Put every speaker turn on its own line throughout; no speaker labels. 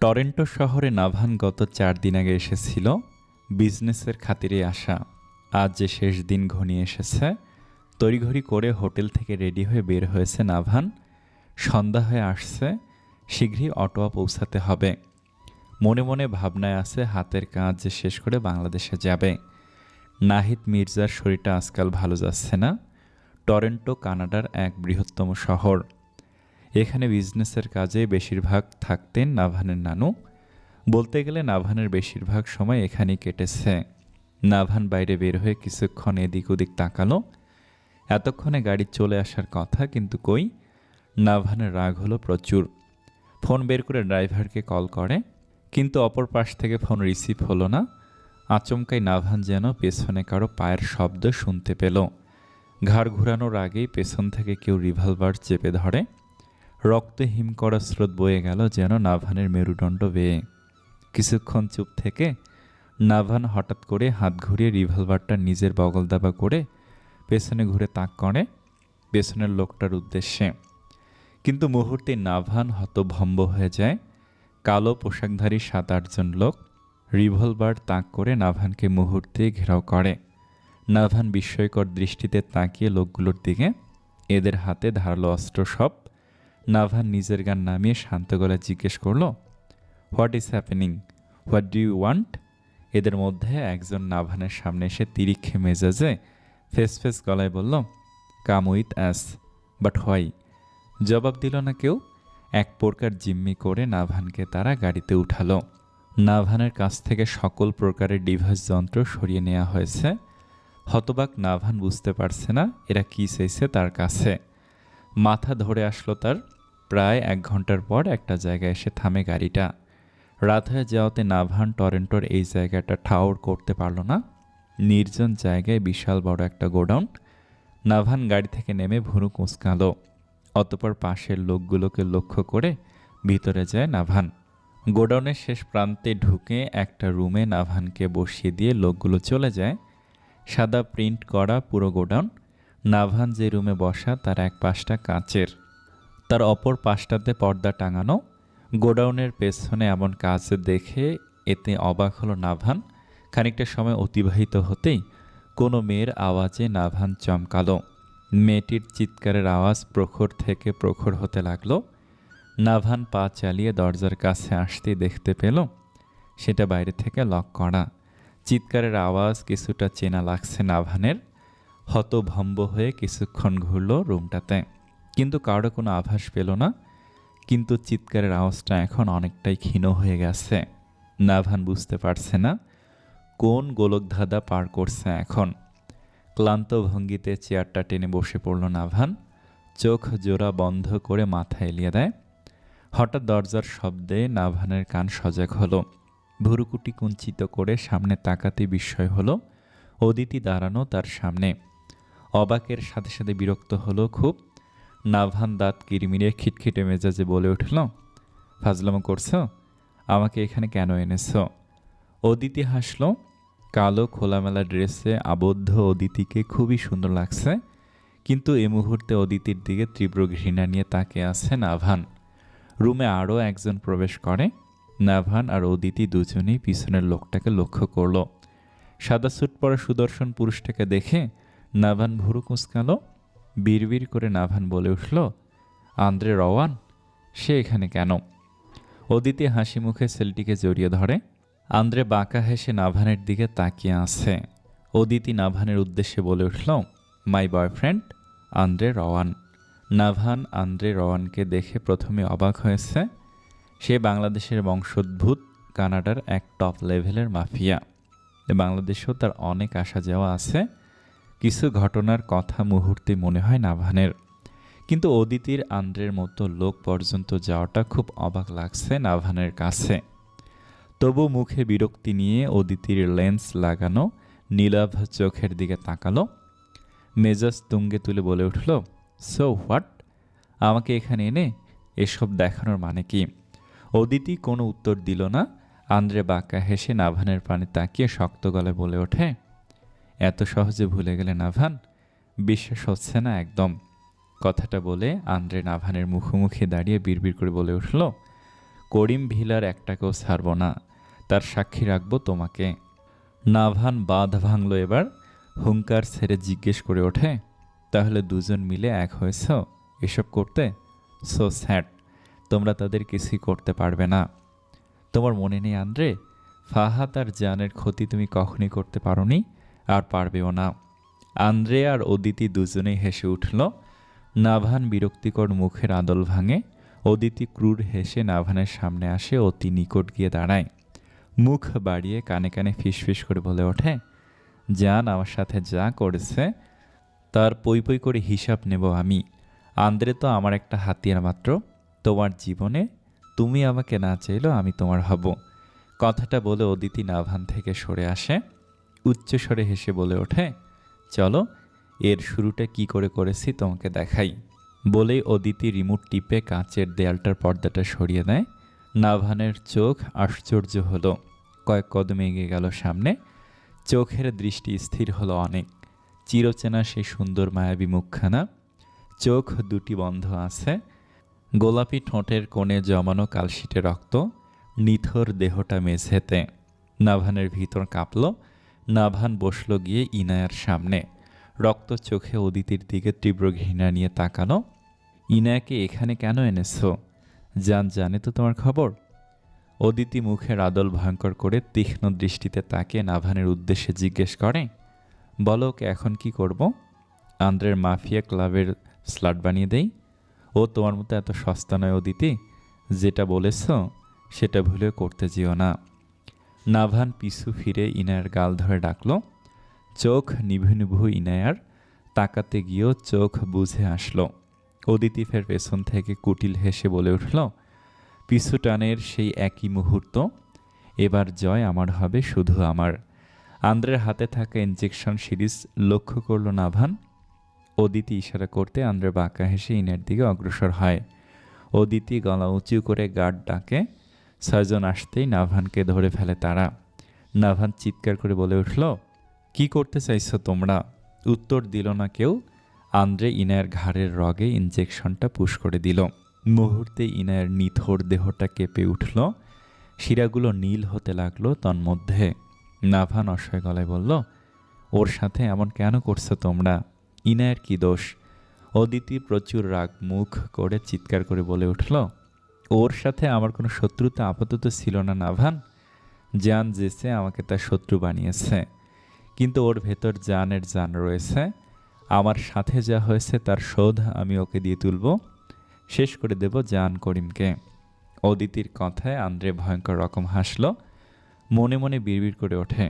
Toronto শহরে নাভান গত ৪ দিন আগে এসেছিল বিজনেসের খাতিরে আসা। আজ যে শেষ দিন ঘনিয়ে এসেছে, তড়িঘড়ি করে হোটেল থেকে রেডি হয়ে বের হয়েছে নাভান। সন্ধ্যা হয়ে আসছে, শীঘ্রই অটোয়া পৌঁছাতে হবে। মনে মনে ভাবনায় আছে হাতের কাজ যে শেষ করে বাংলাদেশে যাবে। নাহিদ মির্জার শরীরটা আজকাল ভালো যাচ্ছে না। টরন্টো কানাডার এক বৃহত্তম শহর। এখানে বিজনেসের কাজে বেশিরভাগ থাকতেন নাভানের নানু। বলতে গেলে নাভানের বেশিরভাগ সময় এখানেই কেটেছে। নাভান বাইরে বের হয়ে কিছুক্ষণ এদিক ওদিক তাকালো। এতক্ষণে গাড়ি চলে আসার কথা, কিন্তু কই। নাভানের রাগ হলো প্রচুর। ফোন বের করে ড্রাইভারকে কল করে, কিন্তু অপর পাশ থেকে ফোন রিসিভ হলো না। আচমকাই নাভান যেন পেছনে কারো পায়ের শব্দ শুনতে পেল। ঘাড় ঘুরানোর আগেই পেছন থেকে কেউ রিভলভার চেপে ধরে। রক্তে হিম করা স্রোত বয়ে গেল যেন নাভানের মেরুদণ্ড বেয়ে। কিছুক্ষণ চুপ থেকে নাভান হঠাৎ করে হাত ঘুরিয়ে রিভলভারটা নিজের বগল দাবা করে পেছনে ঘুরে তাক করে পেছনের লোকটার উদ্দেশ্যে। কিন্তু মুহূর্তে নাভান হতভম্ব হয়ে যায়। কালো পোশাকধারী ৭-৮ জন লোক রিভলভার তাক করে নাভানকে মুহূর্তে ঘেরাও করে। নাভান বিস্ময়কর দৃষ্টিতে তাকিয়ে লোকগুলোর দিকে। এদের হাতে ধারালো অস্ত্র সব। নাভান নিজের গান নামিয়ে শান্ত গলায় জিজ্ঞেস করল, what is happening, what do you want? এদের মধ্যে একজন নাভানের সামনে এসে তিরিক্ষে মেজাজে ফেস গলায় বলল, come with us. But why? জবাব দিল না কেউ। এক প্রকার জিম্মি করে নাভানকে তারা গাড়িতে উঠালো। নাভানের কাছ থেকে সকল প্রকারের ডিভাইস যন্ত্র সরিয়ে নেওয়া হয়েছে। হতবাক নাভান বুঝতে পারছে না এরা কী চাইছে তার কাছে। মাথা ধরে আসলো তার। প্রায় ১ ঘন্টার পর একটা জায়গায় এসে থামে গাড়িটা। রাত হয়ে যাওয়াতে নাভান টরন্টোর এই জায়গাটা ঠাউর করতে পারল না। নির্জন জায়গায় বিশাল বড় একটা গোডাউন। নাভান গাড়ি থেকে নেমে ভুরু কুঁচকাল। অতপর পাশের লোকগুলোকে লক্ষ্য করে ভিতরে যায় নাভান। গোডাউনের শেষ প্রান্তে ঢুকে একটা রুমে নাভানকে বসিয়ে দিয়ে লোকগুলো চলে যায়। সাদা প্রিন্ট করা পুরো গোডাউন। নাভান যে রুমে বসা তার এক পাশটা কাচের, তার অপর পাশটাতে পর্দা টাঙানো। গোডাউনের পেছনে এমন কাজ দেখে এতে অবাক হলো নাভান। খানিকটা সময় অতিবাহিত হতেই কোনো মেয়ের আওয়াজে নাভান চমকালো। মেয়েটির চিৎকারের আওয়াজ প্রখর থেকে প্রখর হতে লাগলো। নাভান পা চালিয়ে দরজার কাছে আসতেই দেখতে পেল সেটা বাইরে থেকে লক করা। চিৎকারের আওয়াজ কিছুটা চেনা লাগছে নাভানের। হতভম্ব হয়ে কিছুক্ষণ ঘুরল রুমটাতে, কিন্তু কারো কোনো আভাস পেল না। কিন্তু চিৎকারের আওয়াজটা এখন অনেকটাই ক্ষীণ হয়ে গেছে। নাভান বুঝতে পারছে না কোন গোলকধাঁধা পার করছে এখন। ক্লান্ত ভঙ্গিতে চেয়ারটা টেনে বসে পড়ল নাভান। চোখ জোড়া বন্ধ করে মাথা এলিয়ে দেয়। হঠাৎ দরজার শব্দে নাভানের কান সজাগ হলো। ভুরুকুটি কুঞ্চিত করে সামনে তাকাতে বিস্ময় হলো অদিতি দাঁড়ানো তার সামনে। অবাকের সাথে সাথে বিরক্ত হলো খুব। নাভান দাঁত কিরমিরে খিটখিটে মেজাজে বলে উঠল, ফাজলামো করছো? আমাকে এখানে কেন এনেছো? অদিতি হাসল। কালো খোলামেলা ড্রেসে আবদ্ধ অদিতিকে খুবই সুন্দর লাগছে, কিন্তু এ মুহূর্তে অদিতির দিকে তীব্র ঘৃণা নিয়ে তাকিয়ে আছে নাভান। রুমে আরও একজন প্রবেশ করে। নাভান আর অদিতি দুজনেই পিছনের লোকটাকে লক্ষ্য করল। সাদা স্যুট পরা সুদর্শন পুরুষটাকে দেখে নাভান ভুরু কুঁচকালো। বিড়বিড় করে নাভান বলে উঠল, আন্দ্রে রওয়ান? সে এখানে কেন? অদিতি হাসি মুখে ছেলেটিকে জড়িয়ে ধরে। আন্দ্রে বাঁকা হেসে নাভানের দিকে তাকিয়ে আছে। অদিতি নাভানের উদ্দেশ্যে বলে উঠল, my boyfriend Andre Rowan. Navan Andre রওয়ানকে দেখে প্রথমে অবাক হয়েছে। সে বাংলাদেশের বংশোদ্ভূত, কানাডার এক টপ লেভেলের মাফিয়া। বাংলাদেশেও তার অনেক আসা যাওয়া আছে। কিছু ঘটনার কথা মুহূর্তে মনে হয় নাভানের, কিন্তু অদিতির আন্দ্রের মতো লোক পর্যন্ত যাওয়াটা খুব অবাক লাগছে নাভানের কাছে। তবু মুখে বিরক্তি নিয়ে অদিতির লেন্স লাগানো নীলাভ চোখের দিকে তাকালো। মেজাজ তুঙ্গে তুলে বলে উঠল, সো হোয়াট? আমাকে এখানে এনে এসব দেখানোর মানে কি? অদিতি কোনো উত্তর দিল না। আন্দ্রে বাঁকা হেসে নাভানের পানে তাকিয়ে শক্ত গলায় বলে ওঠে, এত সহজে ভুলে গেলে নাভান? বিশ্বাস হচ্ছে না একদম। কথাটা বলে আন্দ্রে নাভানের মুখোমুখি দাঁড়িয়ে বিড়বিড় করে বলে উঠল, করিম ভিলার একটাকেও ছাড়ব না, তার সাক্ষী রাখবো তোমাকে। নাভান বাঁধ ভাঙল এবার, হুঙ্কার ছেড়ে জিজ্ঞেস করে ওঠে, তাহলে দুজন মিলে এক হয়েছ এসব করতে? সো স্যাড, তোমরা তাদের কিছুই করতে পারবে না। তোমার মনে নেই আন্দ্রে, ফাহাদ আর জানের ক্ষতি তুমি কখনই করতে পারোনি, আর পারবেও না। আন্দ্রে আর অদিতি দুজনেই হেসে উঠল। নাভান বিরক্তিকর মুখের আদল ভাঙে। অদিতি ক্রূর হেসে নাভানের সামনে আসে, অতি নিকট গিয়ে দাঁড়ায়। মুখ বাড়িয়ে কানে কানে ফিসফিস করে বলে ওঠে, জান আমার সাথে যা করেছে তার পই পই করে হিসাব নেব আমি। আন্দ্রে তো আমার একটা হাতিয়ার মাত্র। তোমার জীবনে তুমি আমাকে না চাইলেও আমি তোমার হব। কথাটা বলে অদিতি নাভান থেকে সরে আসে। উচ্চস্বরে হেসে বলে ওঠে, চলো এর শুরুটা কি করে করেছি তোমাকে দেখাই। বলেই অদিতি রিমোট টিপে কাঁচের দেয়ালটার পর্দাটা সরিয়ে দেয়। নাভানের চোখ আশ্চর্য হলো, কয়েক কদম এগিয়ে গেল সামনে। চোখের দৃষ্টি স্থির হলো অনেক। চিরচেনা সেই সুন্দর মায়াবী মুখখানা। চোখ দুটি বন্ধ আছে। গোলাপি ঠোঁটের কোণে জমানো কালশিটে রক্ত। নিথর দেহটা মেঝেতে। নাভানের ভিতর কাঁপল। নাভান বসল গিয়ে ইনায়ার সামনে। রক্ত চোখে অদিতির দিকে তীব্র ঘৃণা নিয়ে তাকানো। ইনায়াকে এখানে কেন এনেছো? জান জানে তো তোমার খবর? অদিতি মুখের আদল ভয়ঙ্কর করে তীক্ষ্ণ দৃষ্টিতে তাকে নাভানের উদ্দেশ্যে জিজ্ঞেস করে, বলো ওকে এখন কি করব? আন্দ্রের মাফিয়া ক্লাবের স্লাট বানিয়ে দেই? ও তোমার মতো এত সস্তা নয় অদিতি, যেটা বলেছ সেটা ভুলে করতে যেও না। নাভান পিছু ফিরে ইনায়ার গাল ধরে ডাকল। চোখ নিভু নিভু ইনায়ার। তাকাতে গিয়েও চোখ বুঝে আসলো। অদিতি ফের পেছন থেকে কুটিল হেসে বলে উঠল, পিছু টানের সেই একই মুহূর্ত। এবার জয় আমার হবে, শুধু আমার। আন্দ্রের হাতে থাকা ইঞ্জেকশন সিরিজ লক্ষ্য করল নাভান। অদিতি ইশারা করতে আন্দ্রে বাঁকা হেসে ইনার দিকে অগ্রসর হয়। অদিতি গলা উঁচু করে গার্ড ডাকে। ছয়জন আসতেই নাভানকে ধরে ফেলে তারা। নাভান চিৎকার করে বলে উঠল, কি করতে চাইছো তোমরা? উত্তর দিল না কেউ। আন্দ্রে ইনায়ের ঘাড়ের রগে ইঞ্জেকশনটা পুশ করে দিল। মুহূর্তে ইনায়ের নিথর দেহটা কেঁপে উঠল। শিরাগুলো নীল হতে লাগলো তন্মধ্যে। নাভান অসহায় গলায় বলল, ওর সাথে এমন কেন করছো তোমরা? ইনায়ের কি দোষ? অদিতি প্রচুর রাগ মুখ করে চিৎকার করে বলে উঠল, ওর সাথে আমার কোনো শত্রুতা আপাতত ছিল না নাভান। জান জেসে আমাকে তার শত্রু বানিয়েছে, কিন্তু ওর ভেতর জানের জান রয়েছে। আমার সাথে যা হয়েছে তার শোধ আমি ওকে দিয়ে তুলব, শেষ করে দেব জান করিমকে। অদিতির কথায় আন্দ্রে ভয়ঙ্কর রকম হাসল। মনে মনে বিড়বিড় করে ওঠে,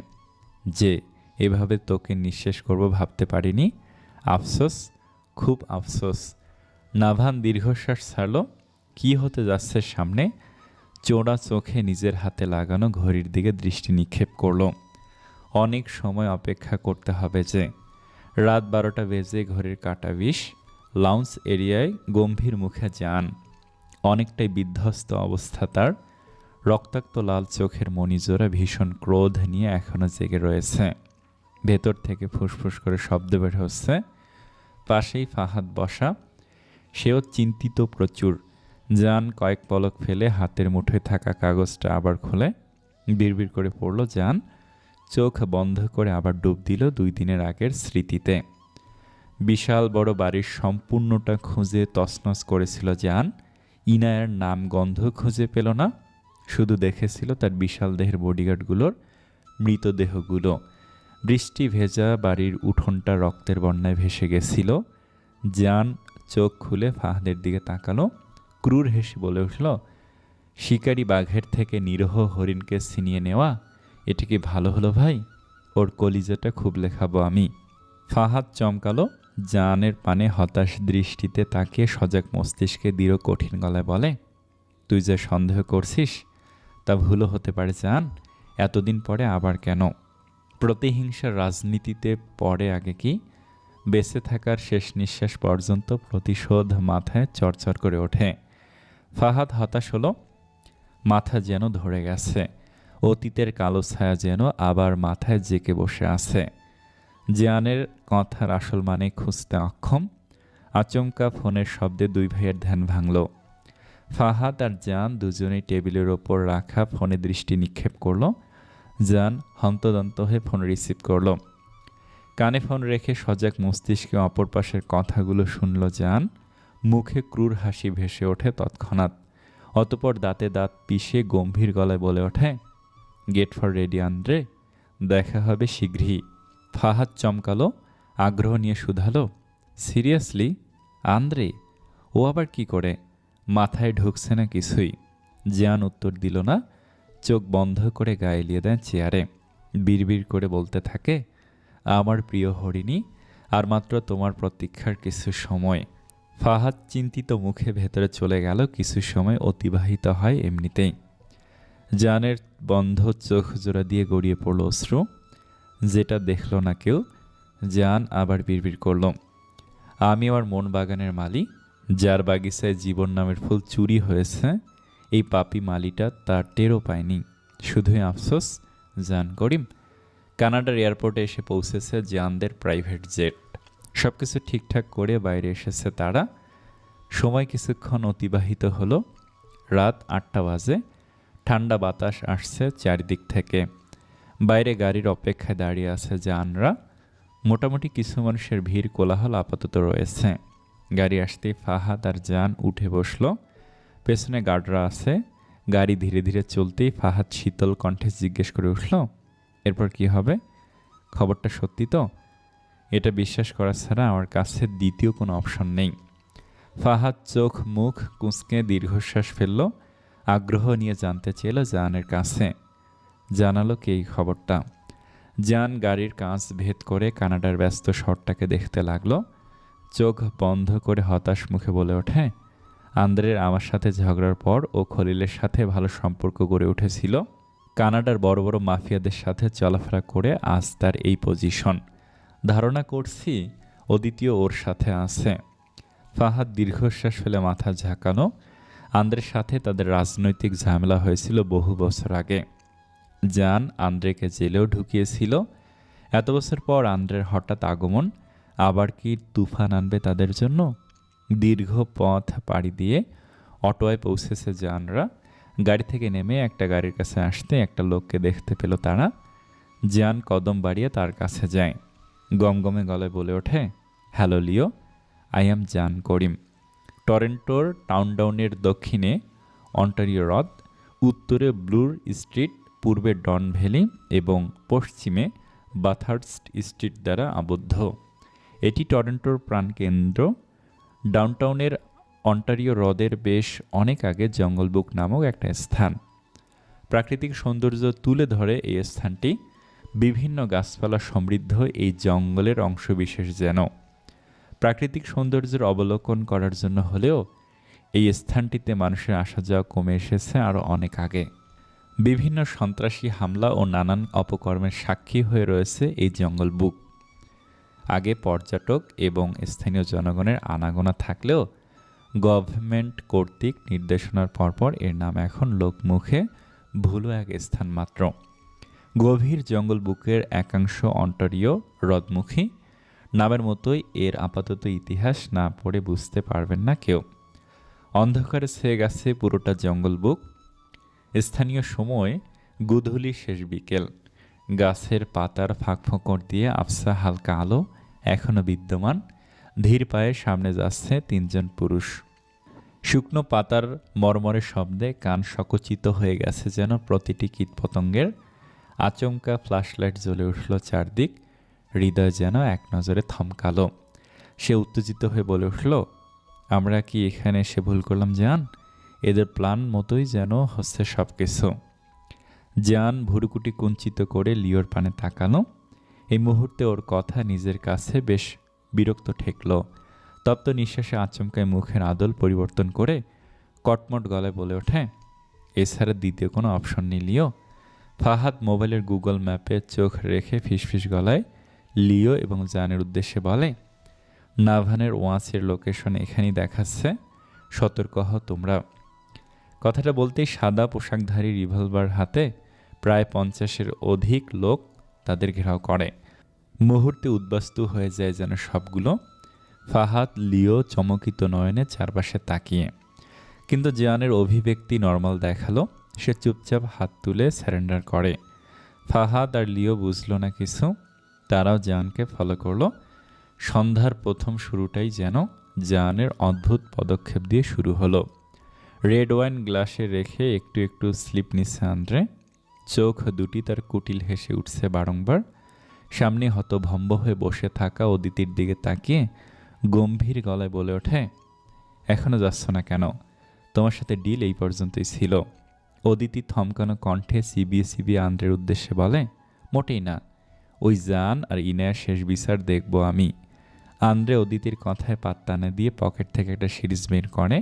যে এভাবে তোকে নিঃশেষ করব ভাবতে পারিনি। আফসোস, খুব আফসোস। নাভান দীর্ঘশ্বাস ছাড়ল। কি হতে যাচ্ছে সামনে? চোরা চোখে নিজের হাতে লাগানো ঘড়ির দিকে দৃষ্টি নিক্ষেপ করল। অনেক সময় অপেক্ষা করতে হবে যে। রাত 12টা বেজে ঘড়ির কাঁটা 20। লাউঞ্জ এরিয়ায় গম্ভীর মুখে যান। অনেকটাই বিধ্বস্ত অবস্থা তার। রক্তাক্ত লাল চোখের মণিজোড়া ভীষণ ক্রোধ নিয়ে এখনো জেগে রয়েছে। ভেতর থেকে ফুসফুস করে শব্দ বের হচ্ছে। পাশেই ফাহাদ বসা, সেও চিন্তিত প্রচুর। জান কয়েক পলক ফেলে হাতের মুঠোয় থাকা কাগজটা আবার খোলে। বিড়বিড় করে পড়ল জান। চোখ বন্ধ করে আবার ডুব দিল 2 দিনের আগের স্মৃতিতে। বিশাল বড় বাড়ির সম্পূর্ণটা খুঁজে তছনছ করেছিল জান। ইনায়ার নাম গন্ধ খুঁজে পেল না, শুধু দেখেছিল তার বিশাল দেহের বডিগার্ডগুলোর মৃতদেহগুলো। বৃষ্টি ভেজা বাড়ির উঠোনটা রক্তের বন্যায় ভেসে গেছিল। জান চোখ খুলে ফাহাদের দিকে তাকালো, ক্রূর হেসে বলে উঠল, শিকারি বাঘের থেকে নিরহ হরিণকে ছিনিয়ে নেওয়া, এটা কি ভালো হলো ভাই? ওর কলিজাটা খুব লেখাবো আমি। ফাহাদ চমকালো। জানের পানে হতাশ দৃষ্টিতে তাকিয়ে সজাগ মস্তিষ্কে দৃঢ় কঠিন গলায় বলে, তুই যে সন্দেহ করছিস তা ভুলও হতে পারে জান। এতদিন পরে আবার কেন? প্রতিহিংসার রাজনীতিতে পড়ে আগে কি? বেঁচে থাকার শেষ নিঃশ্বাস পর্যন্ত প্রতিশোধ মাথায় চরচর করে ওঠে। ফাহাদ হতাশ হলো। মাথা যেন ধরে গেছে। অতীতের কালো ছায়া যেন আবার মাথায় জেঁকে বসে আছে। জিয়ানের কথার আসল মানে খুঁজতে অক্ষম। আচমকা ফোনের শব্দে 2 ভাইয়ের ধ্যান ভাঙল। ফাহাদ আর জান দুজনেই টেবিলের ওপর রাখা ফোনে দৃষ্টি নিক্ষেপ করলো। জান হন্তদন্ত হয়ে ফোন রিসিভ করলো। কানে ফোন রেখে সজাগ মস্তিষ্কে অপর পাশের কথাগুলো শুনল জান। মুখে ক্রূর হাসি ভেসে ওঠে তৎক্ষণাৎ। অতপর দাঁতে দাঁত পিষে গম্ভীর গলায় বলে ওঠে, গেট ফর রেডি আন্দ্রে, দেখা হবে শীঘ্রই। ফাহাদ চমকালো, আগ্রহ নিয়ে শুধালো, সিরিয়াসলি আন্দ্রে? ও আবার কি করে? মাথায় ঢুকছে না কিছুই। জান উত্তর দিল না, চোখ বন্ধ করে গায়ে এলিয়ে দেন চেয়ারে। বিড়বিড় করে বলতে থাকে, আমার প্রিয় হরিণী, আর মাত্র তোমার প্রতীক্ষার কিছু সময়। ফাহাদ চিন্তিত মুখে ভেতরে চলে গেল। কিছু সময় অতিবাহিত হয় এমনিতেই। জানের বন্ধ চোখ জোড়া দিয়ে গড়িয়ে পড়ল অশ্রু, যেটা দেখল না কেউ। জান আবার বিড়বিড় করল, আমি আমার মন বাগানের মালি, যার বাগিচায় জীবন নামের ফুল চুরি হয়েছে। এই পাপি মালিটা তার টেরও পায়নি। শুধুই আফসোস, জান করিম। কানাডার এয়ারপোর্টে এসে পৌঁছেছে জানদের প্রাইভেট জেট। সব কিছু ঠিকঠাক করে বাইরে এসেছে তারা। সময় কিছুক্ষণ অতিবাহিত হলো। রাত 8টা বাজে। ঠান্ডা বাতাস আসছে চারিদিক থেকে। বাইরে গাড়ির অপেক্ষায় দাঁড়িয়ে আছে জানরা। মোটামুটি কিছু মানুষের ভিড় কোলাহল আপাতত রয়েছে। গাড়ি আসতেই ফাহাদ আর জান উঠে বসলো। পেছনে গার্ডরা আছে। গাড়ি ধীরে ধীরে চলতেই ফাহাদ শীতল কণ্ঠে জিজ্ঞেস করে উঠল, এরপর কি হবে? খবরটা সত্যি তো? এটা বিশ্বাস করা ছাড়া আমার কাছে দ্বিতীয় কোনো অপশন নেই। ফাহাদ চোখ মুখ কুঁচকে দীর্ঘশ্বাস ফেলল। আগ্রহ নিয়ে জানতে চেল জানের কাছে। জানালো কে এই খবরটা। জান গাড়ির কাঁচ ভেদ করে কানাডার ব্যস্ত শহরটাকে দেখতে লাগলো। চোখ বন্ধ করে হতাশ মুখে বলে ওঠে, আন্দ্রের আমার সাথে ঝগড়ার পর ও খলিলের সাথে ভালো সম্পর্ক গড়ে উঠেছিল। কানাডার বড় বড় মাফিয়াদের সাথে চলাফেরা করে আজ তার এই পজিশন। ধারণা করছি অদ্বিতীয় ওর সাথে আছে। ফাহাদ দীর্ঘশ্বাস ফেলে মাথা ঝাঁকানো। আন্দ্রের সাথে তাদের রাজনৈতিক ঝামেলা হয়েছিল বহু বছর আগে। জান আন্দ্রেকে জেলেও ঢুকিয়েছিল। এত বছর পর আন্দ্রের হঠাৎ আগমন আবার কি তুফান আনবে তাদের জন্য? দীর্ঘ পথ পাড়ি দিয়ে অটোয় পৌঁছেছে জানরা। গাড়ি থেকে নেমে একটা গাড়ির কাছে আসতে একটা লোককে দেখতে পেল তারা। জান কদম বাড়িয়ে তার কাছে যায়। গমগমে গলায় বলে ওঠে, হ্যালো লিও, আই অ্যাম জান করিম। টরেন্টোর টাউনডাউনের দক্ষিণে অন্টারিও হ্রদ, উত্তরে ব্লুর স্ট্রিট, পূর্বে ডন ভ্যালি এবং পশ্চিমে বাথার্স্ট স্ট্রিট দ্বারা আবদ্ধ। এটি টরেন্টোর প্রাণকেন্দ্র। ডাউনটাউনের অন্টারিও হ্রদের বেশ অনেক আগে জঙ্গল বুক নামক একটা স্থান। প্রাকৃতিক সৌন্দর্য তুলে ধরে এই স্থানটি। বিভিন্ন গাছপালা সমৃদ্ধ এই জঙ্গলের অংশবিশেষ যেন। প্রাকৃতিক সৌন্দর্যের অবলোকন করার জন্য হলেও এই স্থানটিতে মানুষের আসা যাওয়া কমে এসেছে আরও অনেক আগে। বিভিন্ন সন্ত্রাসী হামলা ও নানান অপকর্মের সাক্ষী হয়ে রয়েছে এই জঙ্গল বুক। আগে পর্যটক এবং স্থানীয় জনগণের আনাগোনা থাকলেও গভর্নমেন্ট কর্তৃক নির্দেশনার পরপর এর নাম এখন লোকমুখে ভুলো এক স্থান মাত্র। গভীর জঙ্গল বুকের একাংশ অন্টারিও হ্রদমুখী। নামের মতোই এর আপাতত ইতিহাস না পড়ে বুঝতে পারবেন না কেউ। অন্ধকারে ছেয়ে গেছে পুরোটা জঙ্গল বুক। স্থানীয় সময় গোধূলি শেষ বিকেল। গাছের পাতার ফাঁকফোঁকর দিয়ে আবছা হালকা আলো এখনো বিদ্যমান। ধীর পায়ে সামনে যাচ্ছে 3 জন পুরুষ। শুকনো পাতার মরমরে শব্দে কান সকচিত হয়ে গেছে যেন প্রতিটি কীটপতঙ্গের। আচমকা ফ্ল্যাশলাইট জ্বলে উঠল চারদিক। হৃদয় যেন এক নজরে থমকালো। সে উত্তেজিত হয়ে বলে উঠল, আমরা কি এখানে এসে ভুল করলাম জান? এদের প্ল্যান মতোই যেন হচ্ছে সব কিছু। জান ভুরুকুটি কুঞ্চিত করে লিওর পানে তাকানো। এই মুহূর্তে ওর কথা নিজের কাছে বেশ বিরক্ত ঠেকল। তপ্ত নিঃশ্বাসে আচমকায় মুখের আদল পরিবর্তন করে কটমট গলায় বলে ওঠে, এছাড়া দ্বিতীয় কোনো অপশন নেই লিও। ফাহাদ মোবাইলের গুগল ম্যাপে চোখ রেখে ফিসফিস গলায় লিও এবং জানের উদ্দেশ্যে বলে, নাভানের ওয়াচের লোকেশন এখানেই দেখাচ্ছে, সতর্ক হও তোমরা। কথাটা বলতেই সাদা পোশাকধারী রিভলভার হাতে প্রায় 50-এর অধিক লোক তাদের ঘেরাও করে। মুহূর্তে উদ্বাস্তু হয়ে যায় যেন সবগুলো। ফাহাদ লিও চমকিত নয়নে চারপাশে তাকিয়ে। কিন্তু জিয়ানের অভিব্যক্তি নর্মাল দেখালো। সে চুপচাপ হাত তুলে স্যারেন্ডার করে। ফাহাদ আর লিও বুঝলো না কিছু। তারাও জায়ানকে ফলো করলো। সন্ধ্যার প্রথম শুরুটাই যেন জায়ানের অদ্ভুত পদক্ষেপ দিয়ে শুরু হলো। রেড ওয়াইন গ্লাসে রেখে একটু একটু স্লিপ নিচ্ছে আন্দ্রে। চোখ দুটি তার কুটিল হেসে উঠছে বারংবার। সামনে হতভম্ব হয়ে বসে থাকা অদিতির দিকে তাকিয়ে গম্ভীর গলায় বলে ওঠে, এখনো যাচ্ছ না কেন? তোমার সাথে ডিল এই পর্যন্তই ছিল। অদিতি থমকানো কণ্ঠে চিবিয়ে চিবিয়ে আন্দ্রের উদ্দেশ্যে বলে, মোটেই না, ওই জান আর ইনায়ার শেষ বিচার দেখব আমি। আন্দ্রে অদিতির কথায় পাত্তা না দিয়ে পকেট থেকে একটা সিরিজ বের করে,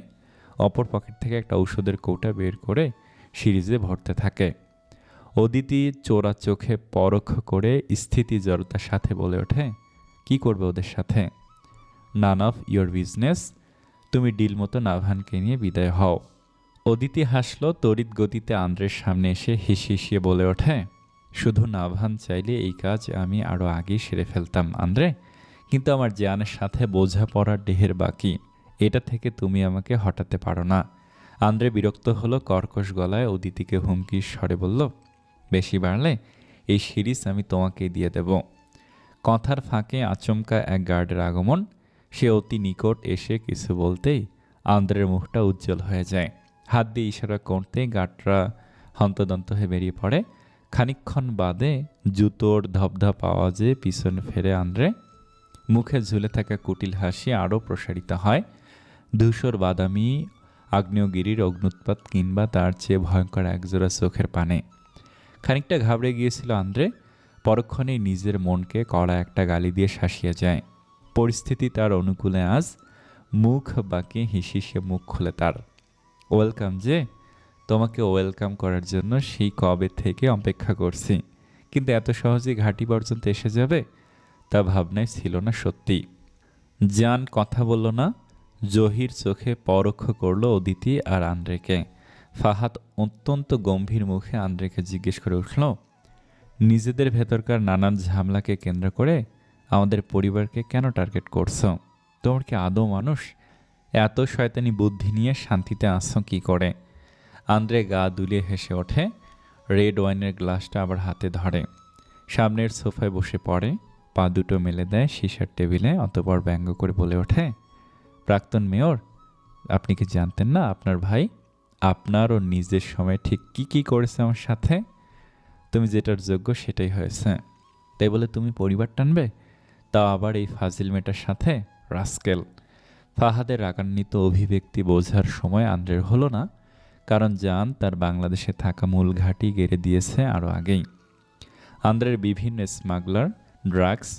অপর পকেট থেকে একটা ঔষধের কৌটা বের করে সিরিজে ভরতে থাকে। অদিতি চোরা চোখে পরখ করে স্থিতি জড়তার সাথে বলে ওঠে, কি করবে ওদের সাথে? None of your business. তুমি ডিল মতো নাভানকে নিয়ে বিদায় হও। অদিতি হাসল তড়িৎ গতিতে আন্দ্রের সামনে এসে হিসিয়ে বলে ওঠে, শুধু নাভান চাইলে এই কাজ আমি আরও আগেই সেরে ফেলতাম আন্দ্রে, কিন্তু আমার জানের সাথে বোঝাপড়ার ঢের বাকি। এটা থেকে তুমি আমাকে হটাতে পারো না। আন্দ্রে বিরক্ত হলো, কর্কশ গলায় অদিতিকে হুমকির স্বরে বলল, বেশি বাড়লে এই সিরিজ আমি তোমাকে দিয়ে দেব। কথার ফাঁকে আচমকা এক গার্ডের আগমন। সে অতি নিকট এসে কিছু বলতেই আন্দ্রের মুখটা উজ্জ্বল হয়ে যায়। হাত দিয়ে ইশারা করতেই গার্ডরা হন্তদন্ত হয়ে বেরিয়ে পড়ে। খানিকক্ষণ বাদে জুতোর ধপধপ আওয়াজে পিছন ফেরে আন্দ্রে। মুখে ঝুলে থাকা কুটিল হাসি আরও প্রসারিত হয়। ধূসর বাদামি আগ্নেয়গিরির অগ্নুৎপাত কিংবা তার চেয়ে ভয়ঙ্কর একজোড়া চোখের পানে। খানিকটা ঘাবড়ে গিয়েছিল আন্দ্রে। পরক্ষণেই নিজের মনকে কড়া একটা গালি দিয়ে শাসিয়ে যায়। পরিস্থিতি তার অনুকূলে আজ। মুখ বাঁকিয়ে হিসিয়ে মুখ খুলে তার, ওয়েলকাম যে, তোমাকে ওয়েলকাম করার জন্য সেই কবে থেকে অপেক্ষা করছি, কিন্তু এত সহজেই ঘাঁটি পর্যন্ত এসে যাবে তা ভাবনায় ছিল না সত্যি। জান কথা বলল না। জহির চোখে পরোক্ষ করল অদিতি আর আন্দ্রেকে। ফাহাদ অত্যন্ত গম্ভীর মুখে আন্দ্রেকে জিজ্ঞেস করে উঠল, নিজেদের ভেতরকার নানান ঝামেলাকে কেন্দ্র করে আমাদের পরিবারকে কেন টার্গেট করছো? তোমার কি আদৌ মানুষ? এত শয়তানি বুদ্ধি নিয়ে শান্তিতে আসছো কি করে? আন্দ্রে গা দুলিয়ে হেসে ওঠে। রেড ওয়াইনের গ্লাসটা আবার হাতে ধরে। সামনের সোফায় বসে পড়ে, পা দুটো মেলে দেয় সিসার টেবিলে, অতঃপর ব্যঙ্গ করে বলে ওঠে, প্রাক্তন মেয়র, আপনি কি জানতেন না আপনার ভাই আপনার ও নিজের সময় ঠিক কি করেছে আমার সাথে? তুমি যেটার যোগ্য সেটাই হয়েছে, তাই বলে তুমি পরিবার টানবে, তাও আবার এই ফাজিল মেয়েটার সাথে? রাস্কেল। ফাহাদের রাগান্বিত অভিব্যক্তি বোঝার সময় আন্দ্রের হলো না, কারণ জান তার বাংলাদেশে থাকা মূল ঘাঁটি গেড়ে দিয়েছে আরও আগেই। আন্দ্রের বিভিন্ন স্মাগলার, ড্রাগস,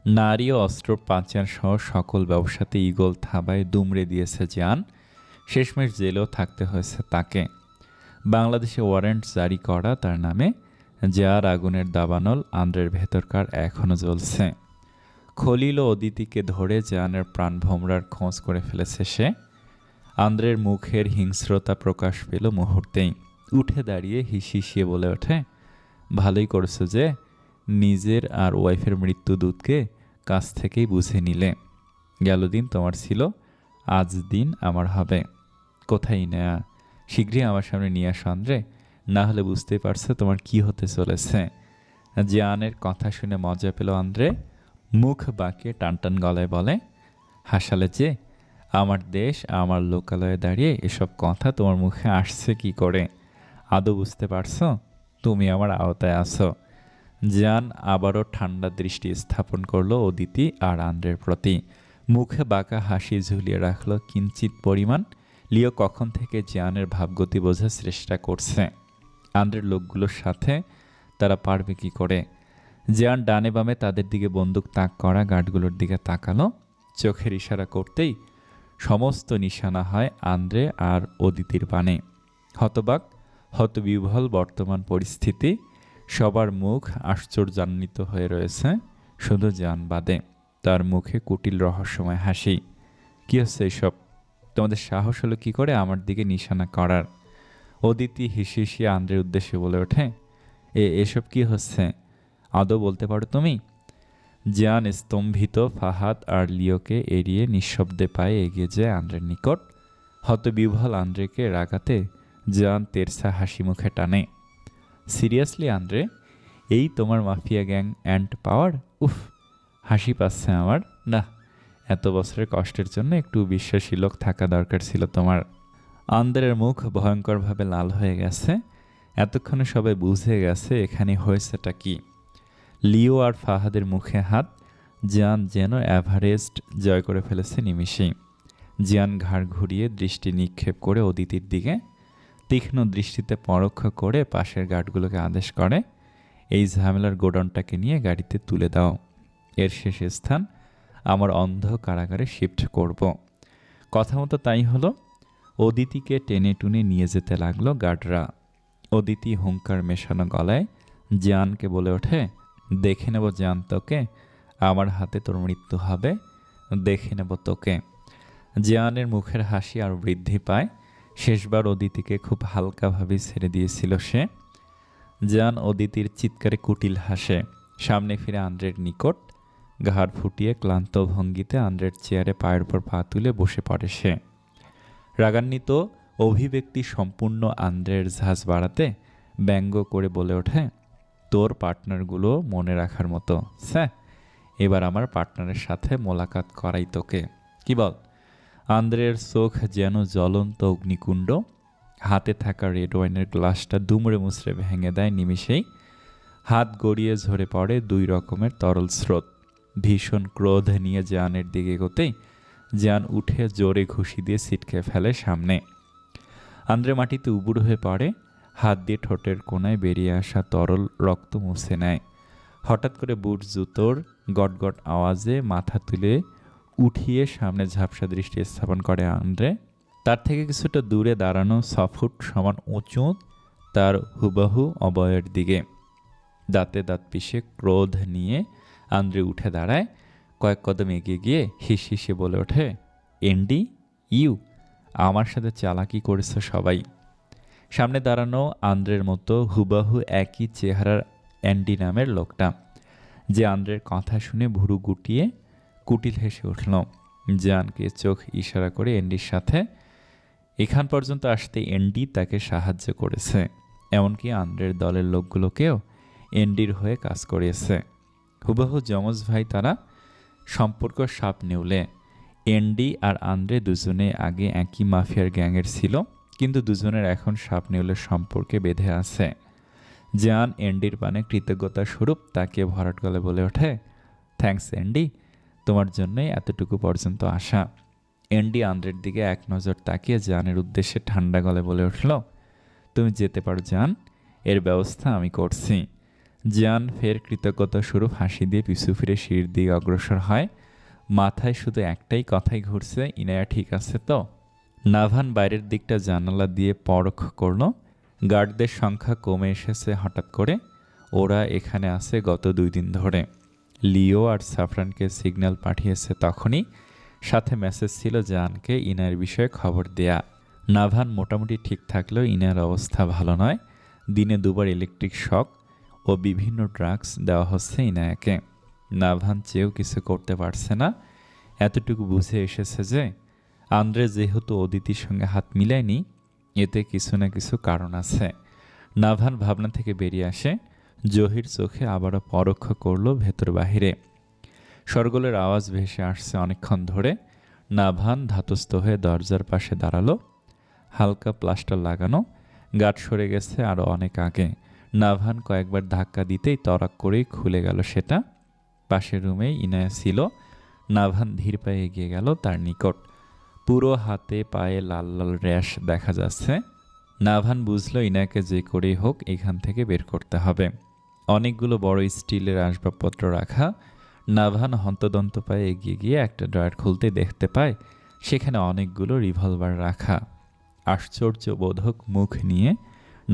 নারী ও অস্ত্র পাচার সহ সকল ব্যবসাতে ইগল থাবায় দুমড়ে দিয়েছে জান। শেষমেশ জেলেও থাকতে হয়েছে তাকে। বাংলাদেশে ওয়ারেন্ট জারি করা তার নামে, যার আগুনের দাবানল আন্দ্রের ভেতরকার এখনও জ্বলছে। খলিল ও অদিতিকে ধরে জানের প্রাণ ভোমরার খোঁজ করে ফেলেছে সে। আন্দ্রের মুখের হিংস্রতা প্রকাশ পেল মুহূর্তেই। উঠে দাঁড়িয়ে হিসিয়ে বলে ওঠে, ভালোই করেছো যে নিজের আর ওয়াইফের মৃত্যুদূতকে কাছ থেকেই বুঝে নিলে। গেল দিন তোমার ছিল, আজ দিন আমার হবে। কোথায় নেয়া? শীঘ্রই আমার সামনে নিয়ে আসো আন্দ্রে, না হলে বুঝতেই পারছো তোমার কি হতে চলেছে। জানের কথা শুনে মজা পেল আন্দ্রে। মুখ বাঁকিয়ে টানটান গলায় বলে, হাসালে যে, আমার দেশ আমার লোকালয়ে দাঁড়িয়ে এসব কথা তোমার মুখে আসছে কি করে? আদৌ বুঝতে পারছো তুমি আমার আওতায় আছো? জান আবারও ঠান্ডা দৃষ্টি স্থাপন করলো অদিতি আর আন্দ্রের প্রতি। মুখে বাঁকা হাসি ঝুলিয়ে রাখলো কিঞ্চিত পরিমাণ। লিও কখন থেকে জানের ভাবগতি বোঝার চেষ্টা করছে। আন্দ্রের লোকগুলোর সাথে তারা পারবে কি করে? জান ডানে বামে তাদের দিকে বন্দুক তাক করা গার্ডগুলোর দিকে তাকালো। চোখের ইশারা করতেই সমস্ত নিশানা হয় আন্দ্রে আর অদিতির পানে। হতবাক হতবিহ্বল বর্তমান পরিস্থিতি। সবার মুখ আশ্চর্যান্বিত হয়ে রয়েছে, শুধু জান বাদে। তার মুখে কুটিল রহস্যময় হাসি। কী হচ্ছে এসব? তোমাদের সাহস হলো কি করে আমার দিকে নিশানা করার? অদিতি হিসিয়ে আন্দ্রের উদ্দেশ্যে বলে ওঠে, এসব কি হচ্ছে আদৌ বলতে পারো তুমি? জান স্তম্ভিত। ফাহাদ আর লিওকে এড়িয়ে নিঃশব্দে পায়ে এগিয়ে যায় আন্দ্রের নিকট। হতবিহ্বল আন্দ্রেকে রাগাতে জান তেরসা হাসি মুখে টানে। সিরিয়াসলি আন্দ্রে, এই তোমার মাফিয়া গ্যাং অ্যান্ড পাওয়ার? উফ, হাসি পাচ্ছে আমার। না, এত বছরের কষ্টের জন্য একটু বিশ্বাসী লোক থাকা দরকার ছিল তোমার। আন্দ্রের মুখ ভয়ঙ্করভাবে লাল হয়ে গেছে। এতক্ষণে সবাই বুঝে গেছে এখানে হয়েছেটা কি। লিও আর ফাহাদের মুখে হাত। জিয়ান যেন এভারেস্ট জয় করে ফেলেছে নিমিষেই। জিয়ান ঘাড় ঘুরিয়ে দৃষ্টি নিক্ষেপ করে অদিতির দিকে তীক্ষ্ণ দৃষ্টিতে পরোক্ষ করে পাশের গার্ডগুলোকে আদেশ করে, এই ঝামেলার গোডাউনটাকে নিয়ে গাড়িতে তুলে দাও। এর শেষ স্থান আমার অন্ধ কারাগারে শিফট করব। কথা মতো তাই হলো। অদিতিকে টেনে টুনে নিয়ে যেতে লাগলো গার্ডরা। অদিতি হুঙ্কার মেশানো গলায় জিয়ানকে বলে ওঠে, দেখে নেব জিয়ান তোকে, আমার হাতে তোর মৃত্যু হবে, দেখে নেব তোকে। জিয়ানের মুখের হাসি আর বৃদ্ধি পায়। শেষবার অদিতিকে খুব হালকাভাবে ছেড়ে দিয়েছিল সে। জিয়ান অদিতির চিৎকারে কুটিল হাসে। সামনে ফিরে আন্দ্রের নিকট ঘাড় ফুটিয়ে ক্লান্ত ভঙ্গিতে আন্দ্রের চেয়ারে পায়ের উপর পা তুলে বসে পড়ে সে। রাগান্বিত অভিব্যক্তি সম্পূর্ণ আন্দ্রের ঝাঁজ বাড়াতে ব্যঙ্গ করে বলে ওঠে, তোর পার্টনারগুলো মনে রাখার মতো। স্যাঁ, এবার আমার পার্টনারের সাথে মোলাকাত করাই তোকে, কি বল? আন্দ্রের চোখ যেন জ্বলন্ত অগ্নিকুণ্ড। হাতে থাকা রেড ওয়াইনের গ্লাসটা দুমড়ে মুচড়ে ভেঙে দেয় নিমিষেই। হাত গড়িয়ে ঝরে পড়ে 2 রকমের তরল স্রোত। ভীষণ ক্রোধ নিয়ে জিয়ানের দিকে এগোতেই জিয়ান উঠে জোরে ঘুষি দিয়ে ছিটকে ফেলে সামনে। আন্দ্রে মাটিতে উবুড় হয়ে পড়ে। হাত দিয়ে ঠোঁটের কোণায় বেরিয়ে আসা তরল রক্ত মুছে নেয়। হঠাৎ করে বুট জুতোর গটগট আওয়াজে মাথা তুলে উঠিয়ে সামনে ঝাপসা দৃষ্টি স্থাপন করে আন্দ্রে। তার থেকে কিছুটা দূরে দাঁড়ানো 6 ফুট সমান উঁচু তার হুবাহু অবয়ের দিকে। দাঁতে দাঁত পিষে ক্রোধ নিয়ে আন্দ্রে উঠে দাঁড়ায়। কয়েক কদম এগিয়ে গিয়ে হিস হিসে বলে ওঠে, এন্ডি, ইউ আমার সাথে চালাকি করেছে সবাই। সামনে দাঁড়ানো আন্দ্রের মতো হুবাহু একই চেহারার অ্যান্ডি নামের লোকটা, যে আন্দ্রের কথা শুনে ভুরু গুটিয়ে কুটিল হেসে উঠল। জানকে চোখ ইশারা করে এন্ডির সাথে এখান পর্যন্ত আসতে এন্ডি তাকে সাহায্য করেছে। এমনকি আন্দ্রের দলের লোকগুলোকেও এন্ডির হয়ে কাজ করিয়েছে। হুবাহু যমজ ভাই তারা, সম্পর্ক সাপ নেউলে। এন্ডি আর আন্দ্রে দুজনে আগে একই মাফিয়ার গ্যাংয়ের ছিল, কিন্তু দুজনের এখন সাপ নেউলের সম্পর্কে বেঁধে আছে। জান এন্ডির পানে কৃতজ্ঞতা স্বরূপ তাকে ভরাট গলে বলে ওঠে, থ্যাঙ্কস এন্ডি, তোমার জন্যই এতটুকু পর্যন্ত আসা। এন্ডি আন্দ্রের দিকে এক নজর তাকিয়ে জানের উদ্দেশ্যে ঠান্ডা গলে বলে উঠল, তুমি যেতে পারো জান, এর ব্যবস্থা আমি করছি। জান ফের কৃতজ্ঞতা স্বরূপ হাসি দিয়ে পিছু ফিরে সিঁড়ির দিকে অগ্রসর হয়। মাথায় শুধু একটাই কথাই ঘুরছে, ইনায়া ঠিক আছে তো? নাভান বাইরের দিকটা জানালা দিয়ে পরখ করল। গার্ডদের সংখ্যা কমে এসেছে হঠাৎ করে। ওরা এখানে আছে গত 2 দিন ধরে। লিও আর সাফরানকে সিগন্যাল পাঠিয়েছে তখনই। সাথে মেসেজ ছিল জানকে ইনায়ের বিষয়ে খবর দেয়া। নাভান মোটামুটি ঠিক থাকলেও ইনায়ের অবস্থা ভালো নয়। দিনে 2 বার ইলেকট্রিক শক ও বিভিন্ন ড্রাগস দেওয়া হচ্ছে ইনায়াকে। নাভান চেয়েও কিছু করতে পারছে না। এতটুকু বুঝে এসেছে যে আন্দ্রে যেহেতু অদিতির সঙ্গে হাত মিলায়নি, এতে কিছু না কিছু কারণ আছে। নাভান ভাবনা থেকে বেরিয়ে আসে। জহির চোখে আবারও পরোক্ষ করল ভেতর বাহিরে। শরগোলের আওয়াজ ভেসে আসছে অনেকক্ষণ ধরে। নাভান ধাতস্থ হয়ে দরজার পাশে দাঁড়ালো। হালকা প্লাস্টার লাগানো, গাঁট সরে গেছে আরও অনেক আগে। নাভান কয়েকবার ধাক্কা দিতেই তরাক করেই খুলে গেল সেটা। পাশের রুমেই ইনায়া ছিল। নাভান ধীর পায়ে এগিয়ে গেল তার নিকট। পুরো হাতে পায়ে লাল লাল র্যাশ দেখা যাচ্ছে। নাভান বুঝলো ইনায়াকে যে করেই হোক এখান থেকে বের করতে হবে। অনেকগুলো বড় স্টিলের আসবাবপত্র রাখা। নাভান হন্তদন্ত পায়ে এগিয়ে গিয়ে একটা ড্রয়ার খুলতে দেখতে পায় সেখানে অনেকগুলো রিভলভার রাখা। আশ্চর্যবোধক মুখ নিয়ে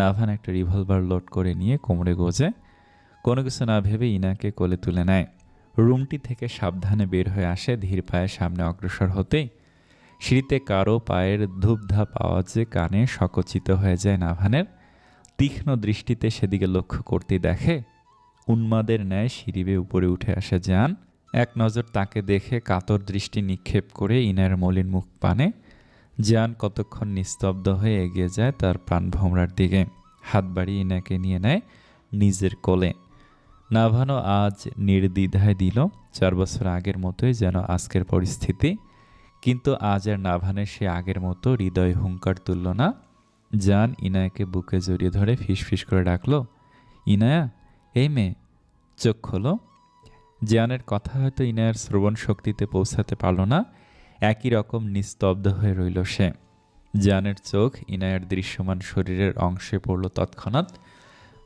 নাভান একটা রিভলভার লোড করে নিয়ে কোমরে গোজে। কোনো কিছু না ভেবে ইনাকে কোলে তুলে নেয়। রুমটি থেকে সাবধানে বের হয়ে আসে। ধীর পায়ে সামনে অগ্রসর হতেই সিঁড়িতে কারো পায়ের ধূপধাপ আওয়াজে কানে সকচিত হয়ে যায় নাভানের। তীক্ষ্ণ দৃষ্টিতে সেদিকে লক্ষ্য করতেই দেখে উন্মাদের ন্যায় সিঁড়ি বেয়ে উপরে উঠে আসে জান। এক নজর তাকে দেখে কাতর দৃষ্টি নিক্ষেপ করে ইনায়ের মলিন মুখ পানে জিয়ান কতক্ষণ নিস্তব্ধ হয়ে এগিয়ে যায় তার প্রাণভোমরার দিকে, হাত বাড়িয়ে ইনাকে নিয়ে নেয় নিজের কোলে। নাভানও আজ নির্দ্বিধায় দিল, 4 বছর আগের মতোই যেন আজকের পরিস্থিতি। কিন্তু আজ আর নাভানের সে আগের মতো হৃদয় হুঙ্কার তুলল না। জান ইনায়াকে বুকে জড়িয়ে ধরে ফিসফিস করে ডাকলো, ইনায়া, এই মেয়ে, চোখ খোলো। জিয়ানের কথা হয়তো ইনায়ার শ্রবণ শক্তিতে পৌঁছাতে পারল না, একই রকম নিস্তব্ধ হয়ে রইল সে। জিয়ানের চোখ ইনায়ার দৃশ্যমান শরীরের অংশে পড়ল তৎক্ষণাৎ।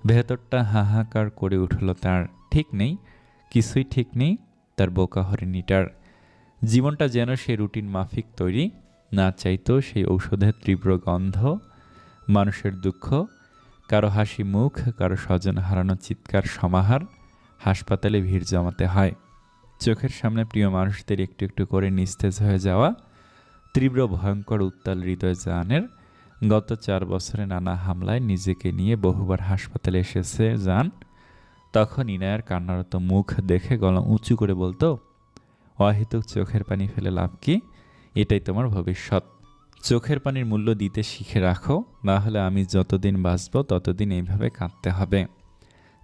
ভেতরটা হাহাকার করে উঠল তার। ঠিক নেই, কিছুই ঠিক নেই তার বোকা হরিণীটার। জীবনটা যেন সে রুটিন মাফিক তৈরি, না চাইতেও সেই ঔষধের তীব্র গন্ধ, মানুষের দুঃখ, কারো হাসি মুখ, কারো স্বজন হারানো চিৎকার সমাহার, হাসপাতালে ভিড় জমাতে হয়। চোখের সামনে প্রিয় মানুষদের একটু একটু করে নিস্তেজ হয়ে যাওয়া, তীব্র ভয়ঙ্কর উত্তাল হৃদয় জানের। গত 4 বছরে নানা হামলায় নিজেকে নিয়ে বহুবার হাসপাতালে এসেছে জান। তখন ইনায়ার কান্নারত মুখ দেখে গলা উঁচু করে বলতো, অহেতুক চোখের পানি ফেলে লাভ কি, এটাই তোমার ভবিষ্যৎ। চোখের পানির মূল্য দিতে শিখে রাখো, না হলে আমি যতদিন বাঁচব ততদিন এইভাবে কাঁদতে হবে।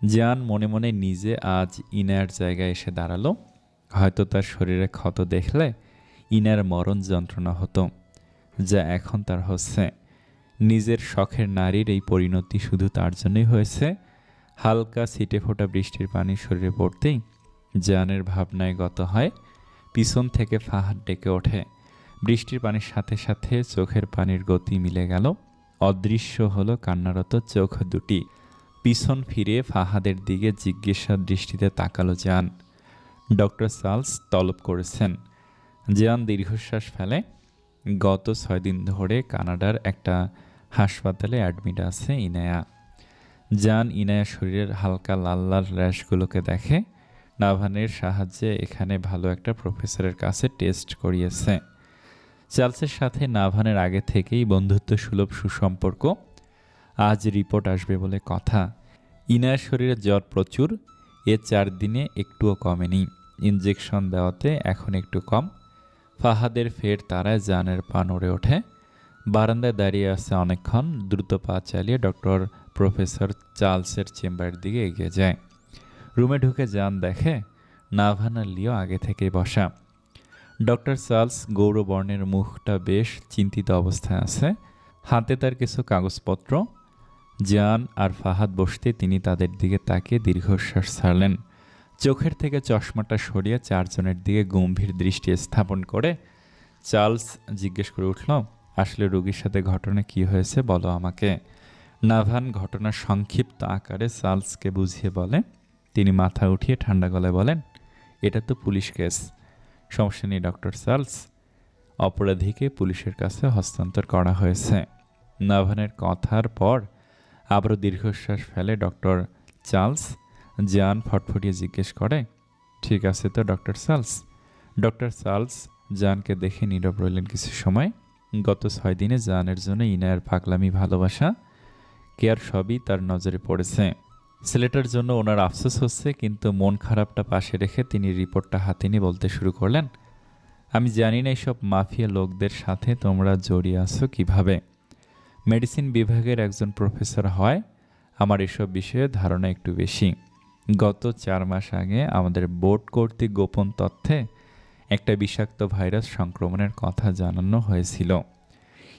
জান মনে মনে নিজে আজ ইনায়ার জায়গায় এসে দাঁড়ালো। হয়তো তার শরীরে ক্ষত দেখলে ইনার মরণ যন্ত্রণা হতো, যা এখন তার হচ্ছে। নিজের শখের নারীর এই পরিণতি শুধু তার জন্যই হয়েছে। হালকা ছিটে ফোটা বৃষ্টির পানি শরীরে পড়তেই জানের ভাবনায় গত হয়। পিছন থেকে ফাহাদ ডেকে ওঠে। বৃষ্টির পানির সাথে সাথে চোখের পানির গতি মিলে গেল। অদৃশ্য হলো কান্নারত চোখ দুটি। পিছন ফিরে ফাহাদের দিকে জিজ্ঞাসা দৃষ্টিতে তাকালো জান। ডক্টর চার্লস তলব করেছেন। জান দীর্ঘশ্বাস ফেলে। গত 6 দিন ধরে কানাডার একটা হাসপাতালে অ্যাডমিট আছে ইনায়া। জান ইনায়া শরীরের হালকা লাল লাল র্যাশগুলোকে দেখে। নাভানের সাহায্যে এখানে ভালো একটা প্রফেসরের কাছে টেস্ট করিয়েছে। চার্লসের সাথে নাভানের আগে থেকেই বন্ধুত্ব সুলভ সুসম্পর্ক। আজ রিপোর্ট আসবে বলে কথা। ইনায়ার শরীরে জ্বর প্রচুর, 4 দিনে একটুও কমেনি। ইনজেকশন দেওয়াতে এখন একটু কম। ফাহাদের ফের তারায় জানের পা নড়ে ওঠে। বারান্দায় দাঁড়িয়ে আছে অনেকক্ষণ। দ্রুত পা চালিয়ে ডক্টর প্রফেসর চার্লসের চেম্বারের দিকে এগিয়ে যায়। রুমে ঢুকে জান দেখে নাভান আর লিও আগে থেকেই বসা। ডক্টর চার্লস গৌরবর্ণের, মুখটা বেশ চিন্তিত অবস্থায় আছে। হাতে তার কিছু কাগজপত্র। জান আর ফাহাদ বসতে তিনি তাদের দিকে তাকিয়ে দীর্ঘশ্বাস ছাড়লেন। চোখের থেকে চশমাটা সরিয়ে 4 জনের দিকে গম্ভীর দৃষ্টি স্থাপন করে চার্লস জিজ্ঞেস করে উঠল, আসলে রোগীর সাথে ঘটনা কি হয়েছে বলো আমাকে। নাভান ঘটনা সংক্ষিপ্ত আকারে চার্লসকে বুঝিয়ে বলে। তিনি মাথা উঠিয়ে ঠান্ডা গলায় বলেন, এটা তো পুলিশ কেস। সমস্যা নেই ডক্টর চার্লস, অপরাধীকে পুলিশের কাছে হস্তান্তর করা হয়েছে। নাভানের কথার পর আবারও দীর্ঘশ্বাস ফেলে ডক্টর চার্লস। জান ফটফটিয়ে জিজ্ঞেস করে, ঠিক আছে তো ডক্টর চার্লস? ডক্টর চার্লস জানকে দেখে নীরব রইলেন কিছু সময়। গত 6 দিনে জানের জন্য ইনায়ার পাগলামি, ভালোবাসা, কেয়ার সবই তার নজরে পড়েছে। ছেলেটার জন্য ওনার আফসোস হচ্ছে, কিন্তু মন খারাপটা পাশে রেখে তিনি রিপোর্টটা হাতে নিয়ে বলতে শুরু করলেন, আমি জানি না এইসব মাফিয়া লোকদের সাথে তোমরা জড়িয়ে আছো কিভাবে। মেডিসিন বিভাগের একজন প্রফেসর হয় আমার এসব বিষয়ে ধারণা একটু বেশি। গত 4 মাস আগে আমাদের বোর্ড কর্তৃক গোপন তথ্যে একটা বিষাক্ত ভাইরাস সংক্রমণের কথা জানানো হয়েছিল।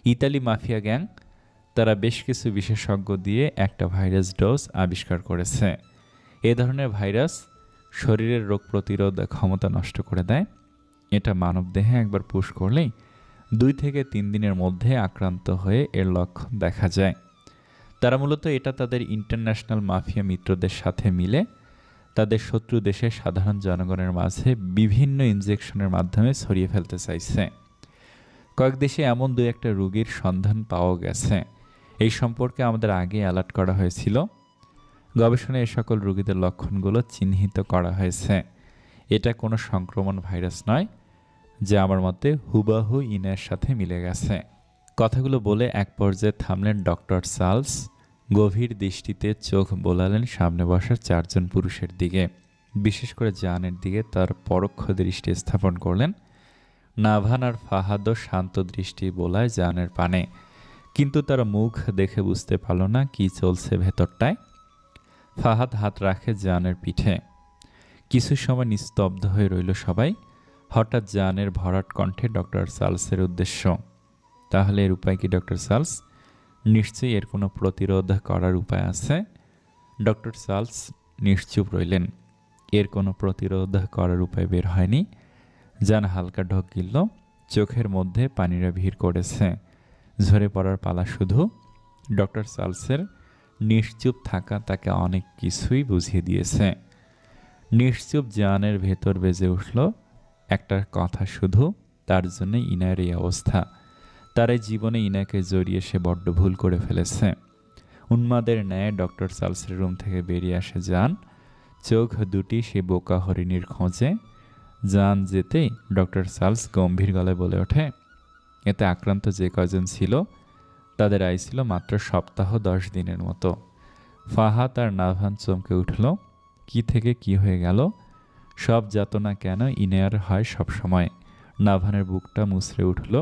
ইতালি মাফিয়া গ্যাং, তারা বেশ কিছু বিশেষজ্ঞ দিয়ে একটা ভাইরাস ডোজ আবিষ্কার করেছে। এ ধরনের ভাইরাস শরীরের রোগ প্রতিরোধ ক্ষমতা নষ্ট করে দেয়। এটা মানবদেহে একবার পুশ করলেই 2 থেকে 3 দিনের মধ্যে আক্রান্ত হয়ে এর লক্ষণ দেখা যায়। তারা মূলত এটা তাদের ইন্টারন্যাশনাল মাফিয়া মিত্রদের সাথে মিলে তাদের শত্রু দেশের সাধারণ জনগণের মাঝে বিভিন্ন ইনজেকশনের মাধ্যমে ছড়িয়ে ফেলতে চাইছে। কয়েক দেশে এমন 2-1টা রোগীর সন্ধান পাওয়া গেছে। এই সম্পর্কে আমাদের আগে অ্যালার্ট করা হয়েছিল। গবেষণায় এ সকল রোগীদের লক্ষণগুলো চিহ্নিত করা হয়েছে। এটা কোনো সংক্রমণ ভাইরাস নয়, যা আমার মতে হুবাহু ইনায়ের সাথে মিলে গেছে। কথাগুলো বলে এক পর্যায়ে থামলেন ডক্টর চার্লস। গভীর দৃষ্টিতে চোখ বোলালেন সামনে বসা 4 জন পুরুষের দিকে। বিশেষ করে জানের দিকে তার পরোক্ষ দৃষ্টি স্থাপন করলেন। নাভান আর ফাহাদও শান্ত দৃষ্টি বোলায় জানের পানে, কিন্তু তার মুখ দেখে বুঝতে পারল না কি চলছে ভেতরটায়। ফাহাদ হাত রাখে জানের পিঠে। কিছু সময় নিস্তব্ধ হয়ে রইল সবাই। হঠাৎ জানের ভরাট কণ্ঠে ডক্টর চার্লসের উদ্দেশ্য, তাহলে এর উপায় কি ডক্টর চার্লস? নিশ্চয়ই এর কোনো প্রতিরোধ করার উপায় আছে। ডক্টর চার্লস নিশ্চুপ রইলেন। এর কোনো প্রতিরোধ করার উপায় বের হয়নি। জান হালকা ঢোক গিলল। চোখের মধ্যে পানিরা ভিড় করেছে। ঝরে পড়ার পালা শুধু। ডক্টর চার্লসের নিশ্চুপ থাকা তাকে অনেক কিছুই বুঝিয়ে দিয়েছে। নিশ্চুপ জানের ভেতর বেজে উঠল একটা কথা শুধু, তার জন্য ইনায়ের এই অবস্থা। তার এই জীবনে ইনাকে জড়িয়ে সে বড্ড ভুল করে ফেলেছে। উন্মাদের ন্যায় ডক্টর চার্লসের রুম থেকে বেরিয়ে আসে জান। চোখ দুটি সে বোকা হরিণীর খোঁজে। জান যেতেই ডক্টর চার্লস গম্ভীর গলায় বলে ওঠে, এতে আক্রান্ত যে কয়জন ছিল তাদের আয় ছিল মাত্র সপ্তাহ 10 দিনের মতো। ফাহাদ আর নাভান চমকে উঠল। কি থেকে কি হয়ে গেল? সব যাতনা কেন ইনায়ার হয় সবসময়? নাভানের বুকটা মুচড়ে উঠল।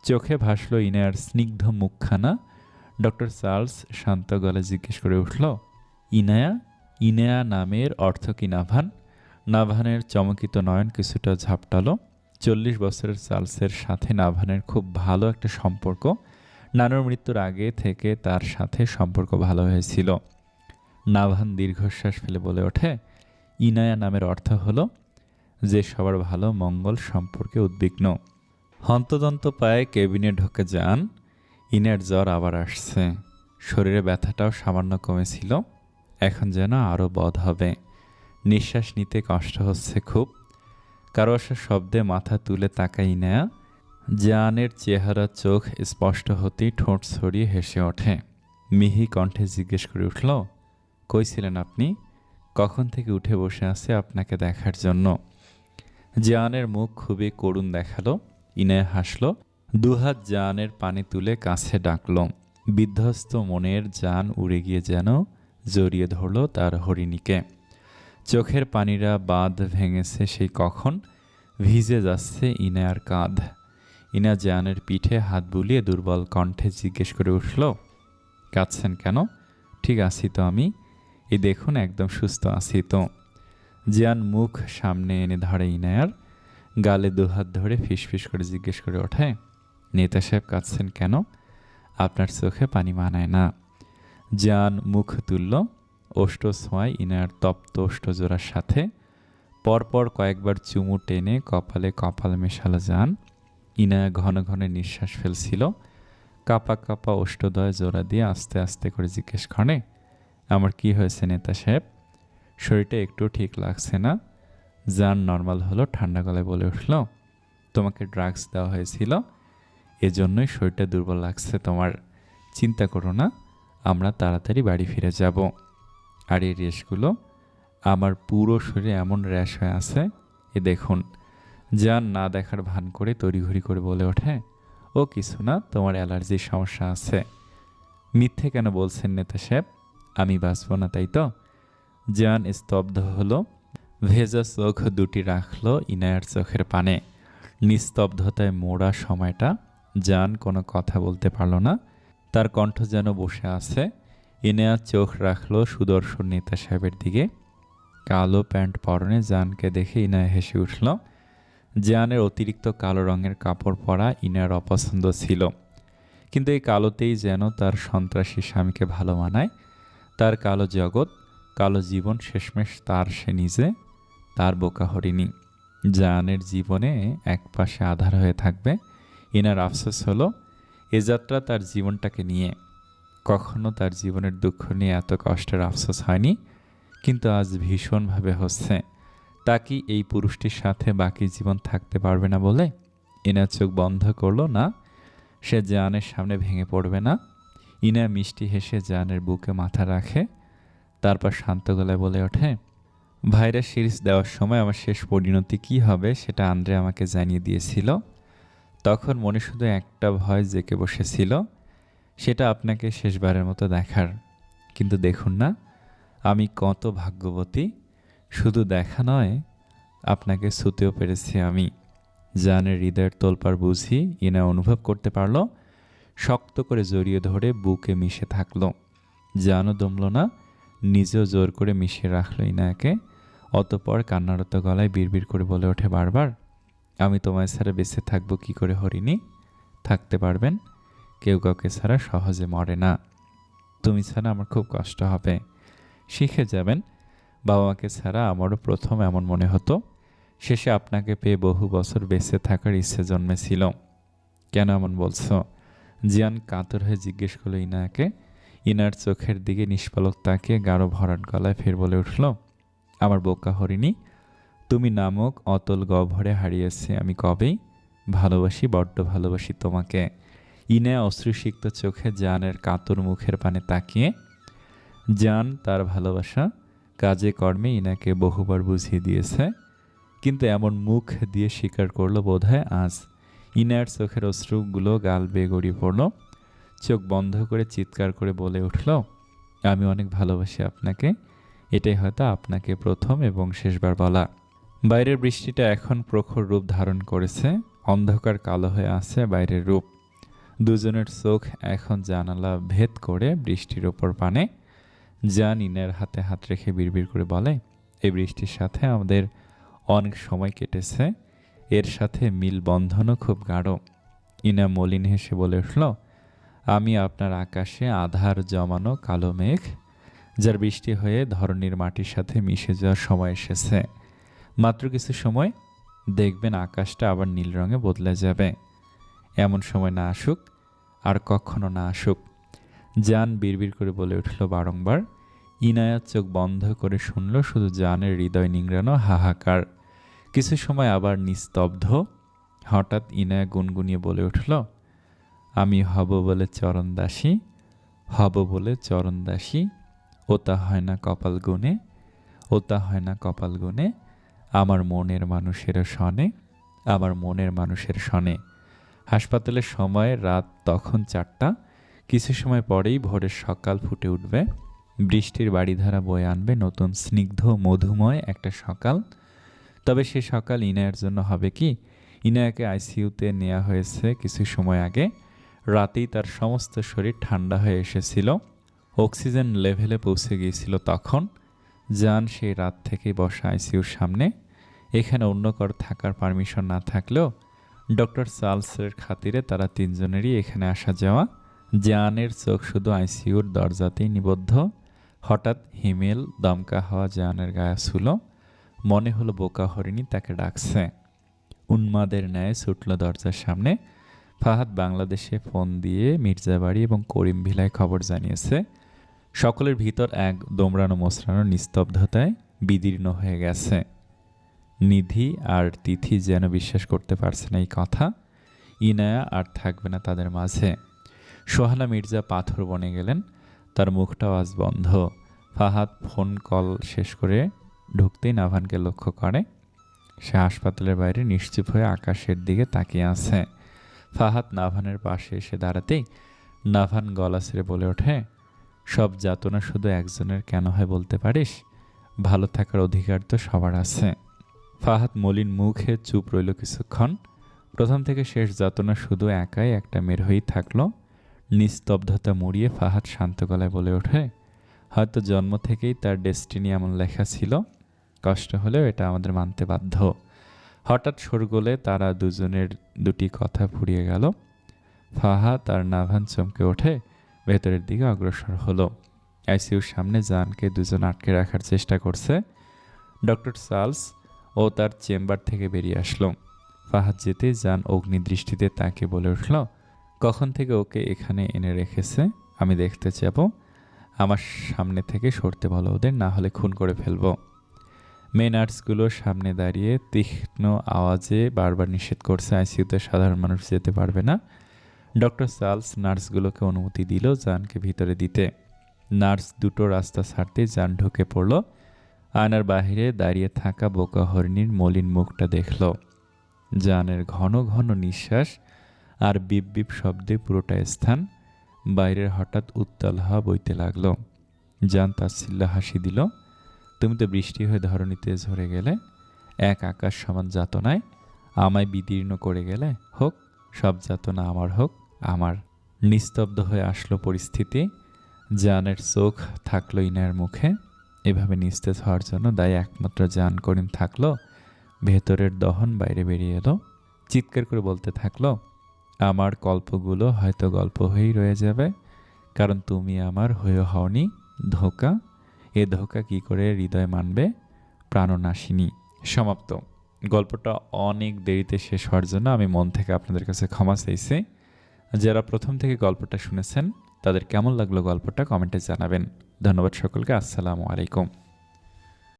চোখে ভাসল ইনায়ার স্নিগ্ধ মুখখানা। ডক্টর চার্লস শান্ত গলায় জিজ্ঞেস করে উঠল, ইনায়া? ইনায়া নামের অর্থ কি নাভান? নাভানের চমকিত নয়ন কিছুটা ঝাপটালো। 40 বছরের চার্লসের সাথে নাভানের খুব ভালো একটা সম্পর্ক। নানুর মৃত্যুর আগে থেকে তার সাথে সম্পর্ক ভালো হয়েছিল। নাভান দীর্ঘশ্বাস ফেলে বলে ওঠে, ইনায়া নামের অর্থ হলো যে সবার ভালো মঙ্গল সম্পর্কে উদ্বিগ্ন। হন্তদন্ত পায়ে কেবিনে ঢুকে যান। ইনার জ্বর আবার আসছে। শরীরে ব্যথাটাও সামান্য কমেছিল, এখন যেন আরও বধ হবে। নিঃশ্বাস নিতে কষ্ট হচ্ছে খুব। কারো আসার শব্দে মাথা তুলে তাকাই ইনায়া। জানের চেহারা চোখ স্পষ্ট হতেই ঠোঁট ছড়িয়ে হেসে ওঠে। মিহি কণ্ঠে জিজ্ঞেস করে উঠল, কই ছিলেন আপনি? কখন থেকে উঠে বসে আছে আপনাকে দেখার জন্য। জানের মুখ খুবই করুণ দেখালো। ইনায়া হাসল। দুহাত জানের পানি তুলে কাছে ডাকল। বিধ্বস্ত মনের জান উড়ে গিয়ে যেন জড়িয়ে ধরল তার হরিণীকে। চোখের পানিরা বাঁধ ভেঙেছে সেই কখন। ভিজে যাচ্ছে ইনায়ার কাঁধ। ইনা জানের পিঠে হাত বুলিয়ে দুর্বল কণ্ঠে জিজ্ঞেস করে উঠল, কাঁদছেন কেন? ঠিক আছি তো আমি, এই দেখুন একদম সুস্থ আছি তো। জান মুখ সামনে এনে ধরে ইনায়ার। গালে দুহাত ধরে ফিসফিস করে জিজ্ঞেস করে ওঠে, নেতা সাহেব কাঁদছেন কেন? আপনার চোখে পানি মানায় না। জান মুখ তুলল। ওষ্ঠ ছোঁয়ায় ইনায়ার তপ্ত ওষ্ঠজোড়ার সাথে। পরপর কয়েকবার চুমু টেনে কপালে কপাল মেশালো জান। ইনায়া ঘন ঘন নিঃশ্বাস ফেলছিল। কাপা কাপা ওষ্ঠদয় জোড়া দিয়ে আস্তে আস্তে করে জিজ্ঞেস করে, আমার কি হয়েছে নেতা সাহেব? শরীরটা একটু ঠিক লাগছে না। জান নর্মাল হলো, ঠান্ডা গলায় বলে উঠল, তোমাকে ড্রাগস দেওয়া হয়েছিল, এজন্যই শরীরটা দুর্বল লাগছে তোমার। চিন্তা করো না, আমরা তাড়াতাড়ি বাড়ি ফিরে যাব। আর এই রেশগুলো, আমার পুরো শরীরে এমন র্যাশ হয়ে আছে, এ দেখুন। জান না দেখার ভান করে তড়িঘড়ি করে বলে ওঠে, ও কিছু না, তোমার অ্যালার্জির সমস্যা আছে। মিথ্যে কেন বলছেন নেতা সাহেব? আমি বাঁচব না তাই তো? জান স্তব্ধ হলো। ভেজা চোখ দুটি রাখল ইনায়ার চোখের পানে। নিস্তব্ধতায় মোড়া সময়টা। জান কোনো কথা বলতে পারল না। তার কণ্ঠ যেন বসে আছে। ইনায়া চোখ রাখল সুদর্শন নেতা সাহেবের দিকে। কালো প্যান্ট পরনে জানকে দেখে ইনায়া হেসে উঠল। জানের অতিরিক্ত কালো রঙের কাপড় পরা ইনায়ার অপছন্দ ছিল, কিন্তু এই কালোতেই যেন তার সন্ত্রাসী স্বামীকে ভালো মানায়। তার কালো জগৎ, কালো জীবন, শেষমেশ তার সে নিজে, তার বোকা হরিণী। জানের জীবনে একপাশে আধার হয়ে থাকবে। ইনার আফসোস হলো এ যাত্রা তার জীবনটাকে নিয়ে। কখনো তার জীবনের দুঃখ নিয়ে এত কষ্টের আফসোস হয়নি, কিন্তু আজ ভীষণভাবে হচ্ছে। তা কি এই পুরুষটির সাথে বাকি জীবন থাকতে পারবে না বলে? ইনা চোখ বন্ধ করলো না, সে জানের সামনে ভেঙে পড়বে না। ইনা মিষ্টি হেসে জানের বুকে মাথা রাখে, তারপর শান্ত গলায় বলে ওঠে, ভাইরাস সিরিজ দেওয়ার সময় আমার শেষ পরিণতি কী হবে সেটা আন্দ্রে আমাকে জানিয়ে দিয়েছিল। তখন মনে শুধু একটা ভয় জেঁকে বসেছিল, সেটা আপনাকে শেষবারের মতো দেখার। কিন্তু দেখুন না, আমি কত ভাগ্যবতী। শুধু দেখা নয়, আপনাকে ছুতেও পেরেছি আমি। জানের হৃদয়ের তোলপাড় বুঝি ইনা অনুভব করতে পারল। শক্ত করে জড়িয়ে ধরে বুকে মিশে থাকলো। জানও দমল না, নিজেও জোর করে মিশিয়ে রাখল ইনায়াকে। অতঃপর কান্নারত গলায় বিড়বিড় করে বলে ওঠে বারবার, আমি তোমায় ছাড়া বেঁচে থাকবো কি করে হরিণী? থাকতে পারবেন? কেউ কাউকে ছাড়া সহজে মরে না। তুমি ছাড়া আমার খুব কষ্ট হবে। শিখে যাবেন। বাবা মাকে ছাড়া আমারও প্রথম এমন মনে হতো। শেষে আপনাকে পেয়ে বহু বছর বেঁচে থাকার ইচ্ছে জন্মেছিল। কেন এমন বলছো? জিয়ান কাতর হয়ে জিজ্ঞেস করলো ইনায়াকে। ইনার চোখের দিকে নিষ্পলক তাকিয়ে গাঢ় ভরাট গলায় ফের বলে উঠল, আমার বোকা হরিণী, তুমি নামক অতল গহ্বরে হারিয়েছে আমি কবেই। ভালোবাসি, বড্ড ভালোবাসি তোমাকে। ইনা অশ্রুসিক্ত চোখে জানের কাতর মুখের পানে তাকিয়ে। জান তার ভালোবাসা কাজে কর্মে ইনাকে বহুবার বুঝিয়ে দিয়েছে, কিন্তু এমন মুখ দিয়ে স্বীকার করলো বোধহয় আজ। ইনার চোখের অশ্রুগুলো গাল বেয়ে গড়িয়ে পড়ল। চোখ বন্ধ করে চিৎকার করে বলে উঠল, আমি অনেক ভালোবাসি আপনাকে। এটাই হয়তো আপনাকে প্রথম এবং শেষবার বলা। বাইরের বৃষ্টিটা এখন প্রখর রূপ ধারণ করেছে। অন্ধকার কালো হয়ে আছে বাইরের রূপ। দুজনের চোখ এখন জানালা ভেদ করে বৃষ্টির ওপর পানে। জান ইনার হাতে হাত রেখে বিড়বিড় করে বলে, এই বৃষ্টির সাথে আমাদের অনেক সময় কেটেছে। এর সাথে মিল বন্ধনও খুব গাঢ়। ইনা মলিন হেসে বলে উঠল, আমি আপনার আকাশে আধার জমানো কালো মেঘ, যার বৃষ্টি হয়ে ধরণীর মাটির সাথে মিশে যাওয়ার সময় এসেছে। মাত্র কিছু সময় দেখবেন আকাশটা আবার নীল রঙে বদলে যাবে। এমন সময় না আসুক, আর কখনো না আসুক। জান বিড়বিড় করে বলে উঠল বারংবার। ইনায়া চোখ বন্ধ করে শুনল শুধু জানের হৃদয় নিংড়ানো হাহাকার। কিছু সময় আবার নিস্তব্ধ। হঠাৎ ইনায়া গুনগুনিয়ে বলে উঠল, আমি হব বলে চরণদাসী, হব বলে চরণদাসী, ওটা হয় না কপাল গুনে, ওটা হয় না কপাল গুনে, আমার মনের মানুষের সনে, আমার মনের মানুষের সনে। হাসপাতালের সময় রাত তখন 4টা। কিছু সময় পরেই ভোরের সকাল ফুটে উঠবে। বৃষ্টির বাড়িধারা বয়ে আনবে নতুন স্নিগ্ধ মধুময় একটা সকাল। তবে সে সকাল ইনায়ের জন্য হবে কি? ইনায়াকে আইসিইউতে নেওয়া হয়েছে কিছু সময় আগে। রাতেই তার সমস্ত শরীর ঠান্ডা হয়ে এসেছিল, অক্সিজেন লেভেলে পৌঁছে গিয়েছিল তখন। জান সেই রাত থেকেই বসা আইসিইউর সামনে। এখানে অন্য কারো থাকার পারমিশন না থাকলেও ডক্টর চার্লসের খাতিরে তারা তিনজনেরই এখানে আসা যাওয়া। জানের চোখ শুধু আইসিইউর দরজাতেই নিবদ্ধ। হঠাৎ হিমেল দমকা হওয়া জানের গায়ে ছুল। মনে হলো বোকা হরিণী তাকে ডাকছে। উন্মাদের ন্যায় ছুটল দরজার সামনে। ফাহাদ বাংলাদেশে ফোন দিয়ে মির্জাবাড়ি এবং করিম ভিলায় খবর জানিয়েছে। সকলের ভিতর এক দোমড়ানো মোচড়ানো নিস্তব্ধতায় বিদীর্ণ হয়ে গেছে। নিধি আর তিথি যেন বিশ্বাস করতে পারছে না এই কথা। ইনায়া আর থাকবে না তাদের মাঝে। সোহানা মির্জা পাথর বনে গেলেন, তার মুখটাও আজ বন্ধ। ফাহাদ ফোন কল শেষ করে ঢুকতেই নাভানকে লক্ষ্য করে। সে হাসপাতালের বাইরে নিশ্চুপ হয়ে আকাশের দিকে তাকিয়ে আছে। ফাহাদ নাভানের পাশে এসে দাঁড়াতেই নাভান গলা ছেড়ে বলে ওঠে, সব যাতনা শুধু একজনের কেন হয় বলতে পারিস? ভালো থাকার অধিকার তো সবার আছে। ফাহাদ মলিন মুখে চুপ রইল কিছুক্ষণ। প্রথম থেকে শেষ যাতনা শুধু একাই একটা মেয়ের হয়েই থাকলো। নিস্তব্ধতা মুড়িয়ে ফাহাদ শান্ত গলায় বলে ওঠে, হয়তো জন্ম থেকেই তার ডেস্টিনি এমন লেখা ছিল। কষ্ট হলেও এটা আমাদের মানতে বাধ্য। হঠাৎ শোরগোলে তারা দুজনের দুটি কথা ফুরিয়ে গেল। ফাহাদ আর নাভান চমকে ওঠে ভেতরের দিকে অগ্রসর হলো। আইসিইউর সামনে জানকে দুজন আটকে রাখার চেষ্টা করছে। ডক্টর চার্লস ও তার চেম্বার থেকে বেরিয়ে আসলো। ফাহাদ যেতে জান অগ্নিদৃষ্টিতে তাকে বলে উঠল, কখন থেকে ওকে এখানে এনে রেখেছে আমি দেখতে যাব। আমার সামনে থেকে সরতে বলো ওদের, না হলে খুন করে ফেলবো। মেয়ে নার্সগুলোর সামনে দাঁড়িয়ে তীক্ষ্ণ আওয়াজে বারবার নিষেধ করছে আইসিইউতে সাধারণ মানুষ যেতে পারবে না। ডক্টর চার্লস নার্সগুলোকে অনুমতি দিল জানকে ভিতরে দিতে। নার্স দুটো রাস্তা ছাড়তেই জান ঢুকে পড়ল। আয়নার বাহিরে দাঁড়িয়ে থাকা বোকা হরিণীর মলিন মুখটা দেখল। জানের ঘন ঘন নিঃশ্বাস আর বিপ বিপ শব্দে পুরোটা স্থান। বাইরের হঠাৎ উত্তাল হাওয়া বইতে লাগলো। জান তাচ্ছিল্য হাসি দিল, তুমি তো বৃষ্টি হয়ে ধরণীতে ঝরে গেলে, এক আকাশ সমান যাতনায়। আমায় বিদীর্ণ করে গেলে হোক, সব যাতনা আমার হোক, আমার। নিস্তব্ধ হয়ে আসলো পরিস্থিতি। জানের চোখ থাকলো ইনার মুখে। এভাবে নিস্তেজ হওয়ার জন্য দায়ী একমাত্র জান করিম থাকলো। ভেতরের দহন বাইরে বেরিয়ে এলো। চিৎকার করে বলতে থাকলো, আমার গল্পগুলো হয়তো গল্প হয়েই রয়ে যাবে, কারণ তুমি আমার হয়ে হওনি। ধোঁকা, এ ধোঁকা কি করে হৃদয় মানবে? প্রাণনাশিনী। সমাপ্ত। গল্পটা অনেক দেরিতে শেষ হওয়ার জন্য আমি মন থেকে আপনাদের কাছে ক্ষমা চাইছি। যারা প্রথম থেকে গল্পটা শুনেছেন তাদের কেমন লাগলো গল্পটা কমেন্টে জানাবেন। ধন্যবাদ সকলকে। আসসালামু আলাইকুম।